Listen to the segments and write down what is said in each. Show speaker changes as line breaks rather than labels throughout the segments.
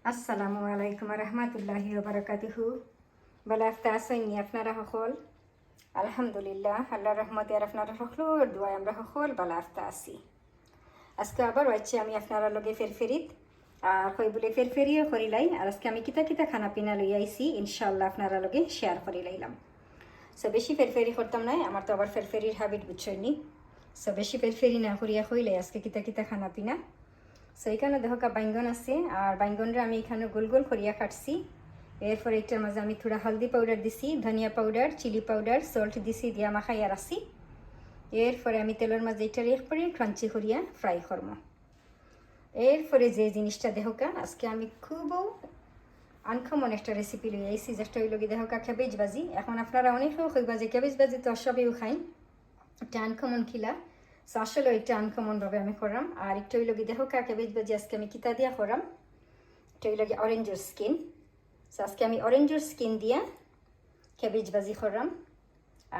আসসালামু আলাইকুম রহমতুল্লাহি বারাকাতুহু। ভালো আছেন আপনারা সকল? আলহামদুলিল্লাহ, আল্লাহর রহমতে আর আপনারা সকলের দোয়ায় আমরা সকল ভালো আছি। আজকে আবার হচ্ছে আমি আপনারা লগে ফেরফেরিত আর কই বলে ফেরফেরিও করিলাই। আর আজকে আমি কিতা কিতা খানা পিনা লই আইছি ইনশাআল্লাহ আপনারা লগে শেয়ার করি লাইলাম। সো বেশি ফেরফেরি করতাম নাই, আমার তো আবার ফেরফেরির হ্যাবিট বুঝছইনি। সো বেশি ফেরফেরি না করিয়া কইলাই আজকে কিতা কিতা খানা পিনা। সো এখানে দেখো বাইঙ্গন আছে, আর বাইঙ্গনরা আমি এখানে গোল গোল করিয়া কাটছি। এরপর এটার মাঝে আমি থোড়া হলদি পাউডার দিছি, ধনিয়া পাউডার, চিলি পাউডার, সল্ট দিছি, দিয়া মাখাইয়া রাখছি। এরপরে আমি তেলের মাঝে এটার একবারে ক্রাঞ্চি করিয়া ফ্রাই করব। এরপরে যে জিনিসটা দেখোকা আজকে আমি খুব আনকমন একটা রেসিপি লই আইছি, যেটা হইল কি দেখোকা ক্যাবেজ ভাজি। এখন আপনারা অনেকেও কইবা যে ক্যাবেজ ভাজি তো সবেও খাই, এটা আনকমন খিলা। সো আসলে এটা আনকমনভাবে আমি করাম। আর একটু হইল কি দেখো ক্যাবেজ ভাজি আজকে আমি কিতা দিয়া করাম, এটা হইল কি অরেঞ্জের স্কিন। সো আজকে আমি অরেঞ্জের স্কিন দিয়া ক্যাবেজ ভাজি করাম।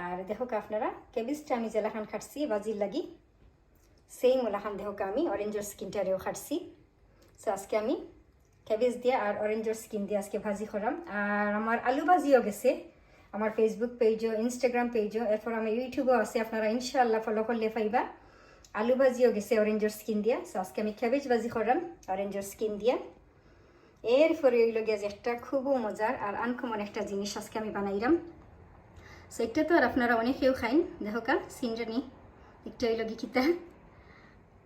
আর দেখো আপনারা ক্যাবেজটা আমি জেলাখান খাটছি ভাজির লাগি, সেই মোলাখান দেখো আমি অরেঞ্জের স্কিনটারেও খাটছি। সো আজকে আমি ক্যাবেজ দিয়া আর অরেঞ্জের স্কিন দিয়ে আজকে ভাজি করাম। আর আমার আলু ভাজিও গেছে আমার ফেসবুক পেজও, ইনস্টাগ্রাম পেজও, এরপর আমার ইউটিউবও আছে, আপনারা ইনশাআল্লাহ ফলো করলে পাইবা। আলু ভাজিও গেছে অরেঞ্জের স্কিন দিয়া। সো আজকে আমি ক্যাবেজ ভাজি করাম অরেঞ্জের স্কিন দিয়া। এরপরে ওই লগে যে একটা খুব মজার আর আনকমন একটা জিনিস আজকে আমি বানাইলাম। সো এটা তো আর আপনারা অনেকেও খাইন, দেখো কা সিনরানি একটা ওই লগে কিতা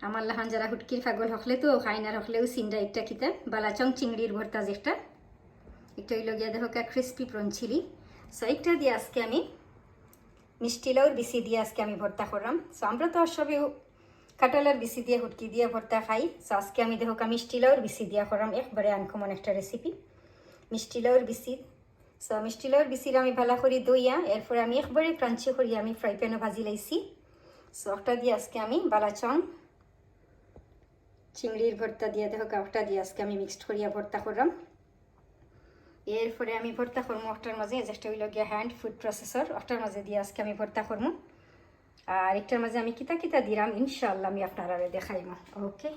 আমার লাহান যারা হুটকির পাগল হকলে তো খাই না, হকলেও সিনরা একটা কিতা বালাচং চিংড়ির ভর্তা, যেটা একটা ওই লগিয়া দেখো কা ক্রিস্পি প্রন চিলি। সো একটা দিয়ে আজকে আমি মিষ্টি লাউর বিচি দিয়ে আজকে আমি ভর্তা করলাম। সো আমরা তো সবেও কাঁঠালের বিচি দিয়ে হুটকি দিয়ে ভর্তা খাই। সো আজকে আমি দেখো মিষ্টি লাউর বিচি দিয়া করাম, একবারে আনকমন একটা রেসিপি মিষ্টি লাউর বিচি। সো মিষ্টি লাউর বিচির আমি ভালো করে দইয়া এরপরে আমি একবারে ক্রাঞ্চি করিয়া আমি ফ্রাই প্যানও ভাজি লাইছি। সো একটা দিয়ে আজকে আমি বালাচং চিংড়ির ভর্তা দিয়ে দেখো একটা দিয়ে আজকে আমি মিক্সড করিয়া ভর্তা করলাম। এরপরে আমি ভর্তা করবো একটার মাঝে, যেটা হইল গিয়া হ্যান্ড ফুড প্রসেসর, একটার মাঝে দিয়ে আজকে আমি ভর্তা করবো। আর একটার মাঝে আমি কিতা কিতা দিলাম ইনশাআল্লাহ আমি আপনারা দেখাইব। ওকে,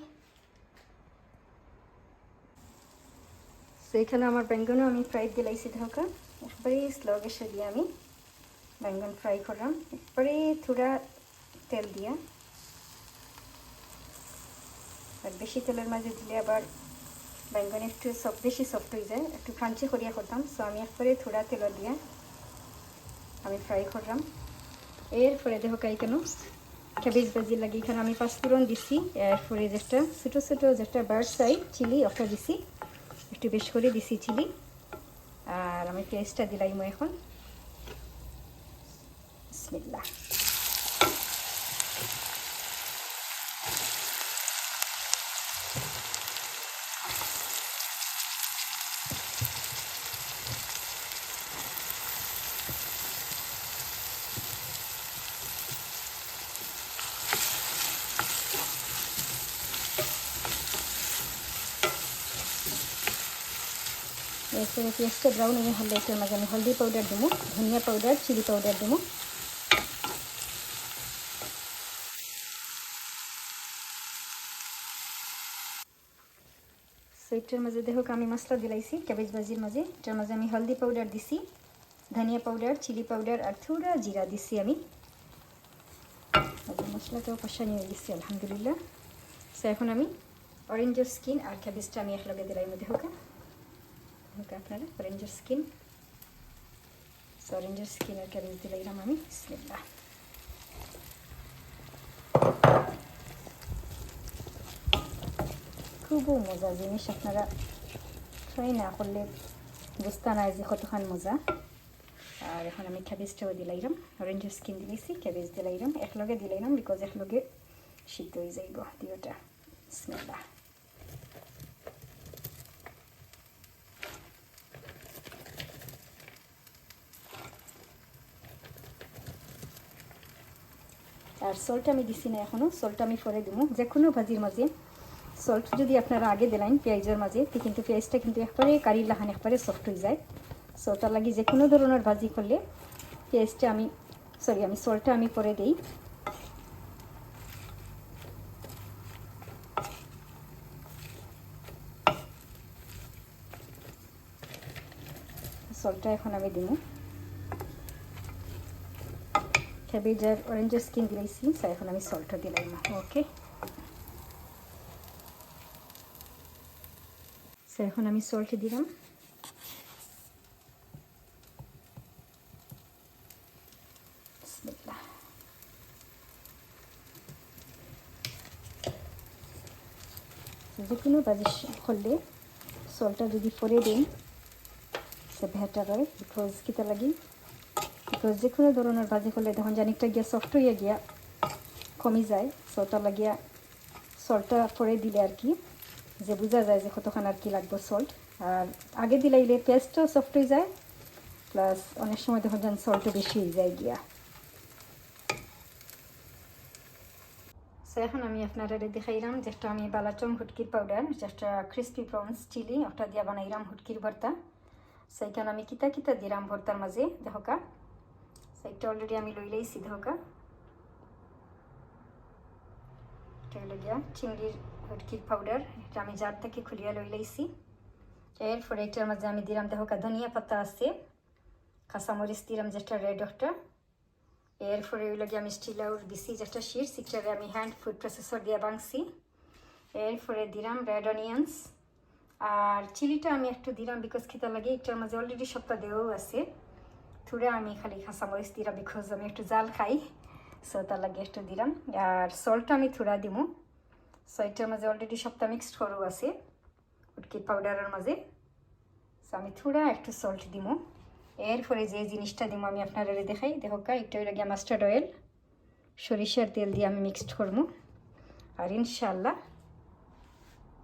সেইখানে আমার বেঙ্গনও আমি ফ্রাই দিলাইছি ঢাকা, একবারে স্লো গ্যাসে দিয়ে আমি বেঙ্গন ফ্রাই করলাম, একবারে থোড়া তেল দিয়া। আর বেশি তেলের মাঝে দিলে আবার বেঙ্গন একটু বেশি সফট হয়ে যায়, একটু ক্রাঞ্চি করিয়া করতাম। সো আমি একবারে থোড়া তেল দিয়া আমি ফ্রাই করলাম। এরপরে দেখো কেন ক্যাবেজ ভাজি লাগে এখানে আমি পাঁচফোড়ন দিছি, এরপরে যেটা ছোটো ছোটো যেটা বার্ড সাইড চিলি ওটা দিছি, একটু বেশ করে দিছি চিলি। আর আমি পেস্টটা দিলাইমো এখন, বিসমিল্লাহ। এরপরে পেঁয়াজটা ব্রাউন হলে এটার মাঝে আমি হলদি পাউডার দেবো, ধনিয়া পাউডার, চিলি পাউডার দেবো। এটার মাঝে দেখো আমি মশলা দিলাইছি ক্যাবেজ ভাজির মাঝে, এটার মাঝে আমি হলদি পাউডার দিছি, ধনিয়া পাউডার, চিলি পাউডার আর থোড়া জিরা দিছি আমি। মশলাটাও কষানি হয়ে গেছি আলহামদুলিল্লাহ। সো এখন আমি অরেঞ্জের স্কিন আর ক্যাবেজটা আমি একলগে দিলাইমো দেখো আপনারা অরেঞ্জের স্কিন। সো অরেঞ্জের স্কিন আর ক্যাবেজ দিলাইলাম আমি, বিসমিল্লাহ। খুবও মজা জিনিস, আপনারা ট্রাই না করলে বুঝতে নাই যে কতখান মজা। আর এখন আমি ক্যাবেজটাও দিলাইলাম, অরেঞ্জের স্কিন দিলাইছি, ক্যাবেজ দিলাইলাম, একলগে দিলাইলাম বিকজ একলগে সিদ্ধ হয়ে যাইব দুইটা। বিসমিল্লাহ। আর সল্ট আমি দিছি না এখনও, সল্ট আমি পরে দেবো। যে কোনো ভাজির মাঝে সল্ট যদি আপনারা আগে দিলেন পেঁয়াজের মাঝে, কিন্তু পেঁয়াজটা কিন্তু একবারে কারির লাহান একবারে সফট হয়ে যায়। সো তার লাগি যে কোনো ধরনের ভাজি করলে পেঁয়াজটা আমি সল্টটা আমি পরে দিই। সল্টটা এখন আমি দিব। ক্যাবেজ আর অরেঞ্জের স্কিন দিলাইছি, এখন আমি সল্টটা দিলাম। ওকে, এখন আমি সল্ট দিলাম। যে কোনো বাজি করলে সল্টটা যদি পরে দিন সে বেটার হয়, বিকজ কিতা লাগি, বিকজ যে কোনো ধরনের বাজি করলে তখন জানিকটা গিয়া সফট হইয়া গিয়া কমে যায়। সল্টটা লাগিয়া সল্টটা পরে দিলে আর কি যে বোঝা যায় যে কতক্ষণ আর কি লাগবে সল্ট। আর আগে দিলাইলে পেস্টও সফট হয়ে যায়, প্লাস অনেক সময় তখন যেন সল্টও বেশি হয়ে যায় গিয়া। এখন আমি আপনারা দেখাইলাম যেটা আমি বালাচং হুটকির পাউডার, যেটা ক্রিস্পি প্রনস চিলি ওটা দিয়া বানাইলাম হুটকির ভর্তা। সেইখানে আমি কিতা কিতা দিলাম ভর্তার মাঝে দেখোকা। সেইটা অলরেডি আমি লই লাইছি দেখোকা। এটা হলো গিয়া চিংড়ির হুটকির পাউডার, এটা আমি জার থেকে খুলিয়া লই লাইছি। এরপরে এটার মাঝে আমি দিলাম দেখোকা ধনিয়া পাতা আছে, কাঁচামরিচ দিলাম যেটা রেড একটা। এরপরে ওই লাগে আমি স্টিলাউর দিছি যেটা শিট, সেটারে আমি হ্যান্ড ফুড প্রসেসর দিয়ে বাংছি। এরপরে দিলাম রেড অনিয়ন্স, আর চিলিটা আমি একটু দিলাম বিকজ খেতে লাগে, এটার মাঝে অলরেডি সবটা দেওয়াও আছে। থুড়ে আমি খালি কাঁচামরিচ দিলাম বিকজ আমি একটু জাল খাই, সো তার লাগে একটু দিলাম। আর সল্টটা আমি থুড়া দিব। সো এটার মাঝে অলরেডি সবটা মিক্সড করেও আছে হুটকি পাউডারের মাঝে, সো আমি থুড়া একটু সল্ট দিব। এরপরে যে জিনিসটা দিব আমি আপনারা দেখাই দেখোকা, একটা লাগে মাস্টার্ড অয়েল, সরিষার তেল দিয়ে আমি মিক্সড করবো। আর ইনশাল্লাহ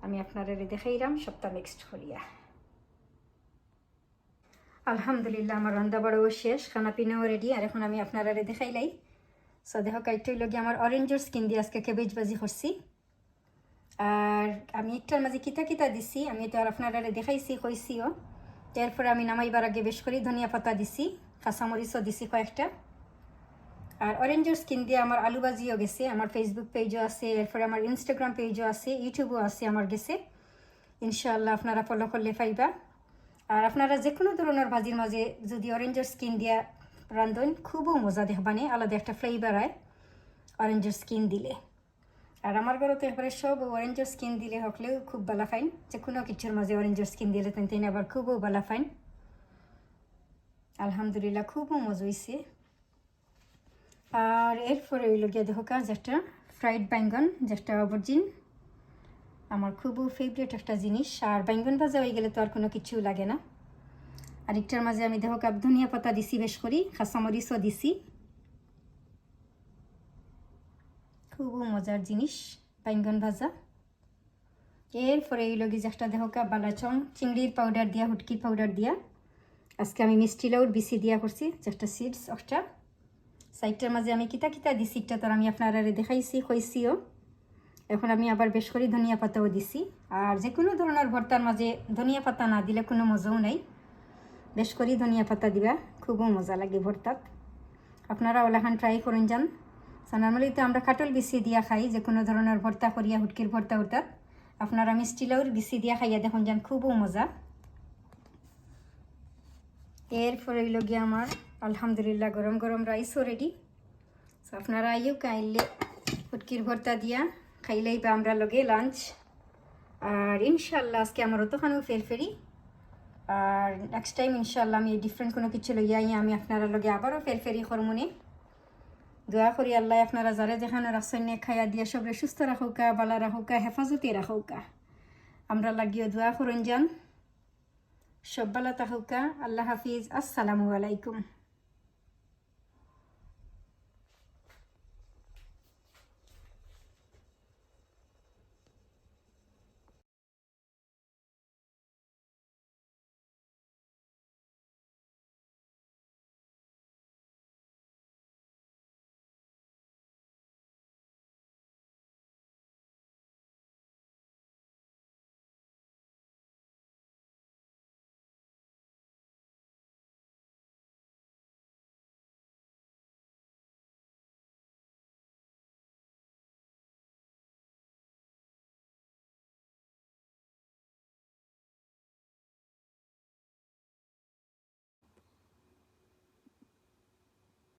আমি আপনারা দেখাইলাম সবটা মিক্সড করিয়া। আলহামদুলিল্লাহ আমার রান্না বাড়াও শেষ, খানা পিনাও রেডি। আর এখন আমি আপনারা দেখাইলাই। সো দেখোকা একটা লগে আমার অরেঞ্জের স্কিন দিয়ে আজকে ক্যাবেজ ভাজি করছি। আর আমি একটার মাঝে কিতা কিতা দিছি আমি তো আর আপনারা দেখাইছি কইছিও। এরপরে আমি নামাইবার আগে বেশ করে ধনিয়া পাতা দিছি, কাঁচামরিচও দিছি কয়েকটা। আর অরেঞ্জের স্কিন দিয়ে আমার আলু ভাজিও গেছে, আমার ফেসবুক পেজও আছে, এরপরে আমার ইনস্টাগ্রাম পেজও আছে, ইউটিউবও আছে আমার গেছে। ইনশাআল্লাহ আপনারা ফলো করলে পাইবা। আর আপনারা যে কোনো ধরনের ভাজির মাঝে যদি অরেঞ্জের স্কিন দিয়া রান্ধন খুবও মজা দেখবানে, আলাদা একটা ফ্লেভার হয় অরেঞ্জের স্কিন দিলে। আর আমার ঘরে তো এরপরে সব অরেঞ্জের স্কিন দিলে হকলেও খুব ভালো ফাইন, যে কোনো কিছুর মাঝে অরেঞ্জের স্কিন দিলে তেন আবার খুবও ভালো ফাইন। আলহামদুলিল্লাহ খুবও মজা হয়েছে। আর এরপরে ওই লগিয়া দেখোকা যেটা ফ্রাইড বাইঙ্গন, যেটা অবর্জিন আমার খুবও ফেভারিট একটা জিনিস। আর বাইঙ্গন ভাজা হয়ে গেলে তো আর কোনো কিছু লাগে না। আর একটার মাঝে আমি দেখোকা ধনিয়া পাতা দিছি বেশ করি, কাঁচামরিচও দিছি। খুবও মজার জিনিস বাইঙ্গন ভাজা। এরপরে এই লগে যেটা দেখোকা বালাচং চিংড়ির পাউডার দিয়া হুটকির পাউডার দিয়া আজকে আমি মিষ্টি লাউর বিসি দিয়া করছি, যেটা সিডস একটা। সাইডটার মাঝে আমি কিতা কিতা দিছি একটা তো আমি আপনারা দেখাইছি কইছিও। এখন আমি আবার বেশ করে ধনিয়া পাতাও দিছি। আর যে কোনো ধরনের ভর্তার মাঝে ধনিয়া পাতা না দিলে কোনো মজাও নাই, বেশ করে ধনিয়া পাতা দিবা, খুবও মজা লাগে ভর্তাত। আপনারা ওলাখান ট্রাই করুন যান। নর্মালি তো আমরা কাটল বিসি দিয়া খাই যে কোনো ধরনের ভর্তা করিয়া, হুটকির ভর্তা ওটাত আপনারা মিষ্টি লাউর বিসি দিয়া খাইয়া দেখুন যান, খুবও মজা। এরপরে হইল গিয়ে আমার আলহামদুলিল্লাহ গরম গরম রাইসও রেডি। আপনারা আইও খাইলে হুটকির ভর্তা দিয়া খাইলেই বা আমরা লগে লাঞ্চ। আর ইনশাল্লাহ আজকে আমার অতখানেও ফেরফেরি। আর নেক্সট টাইম ইনশাল্লাহ আমি ডিফারেন্ট কোনো কিছু লইয়া আমি আপনারা লগে আবারও ফেরফেরি করমুনে। দোয়া করি আল্লাহ আপনারা যারা যেখানে রাখছেন খাইয়া দিয়া সবরে সুস্থ রাখুকা, বালা রাখুকা, হেফাজতে রাখুকা। আমরা লাগিও দোয়া করুন যান। সব বালা থাকুকা। আল্লাহ হাফিজ। আসসালামু আলাইকুম।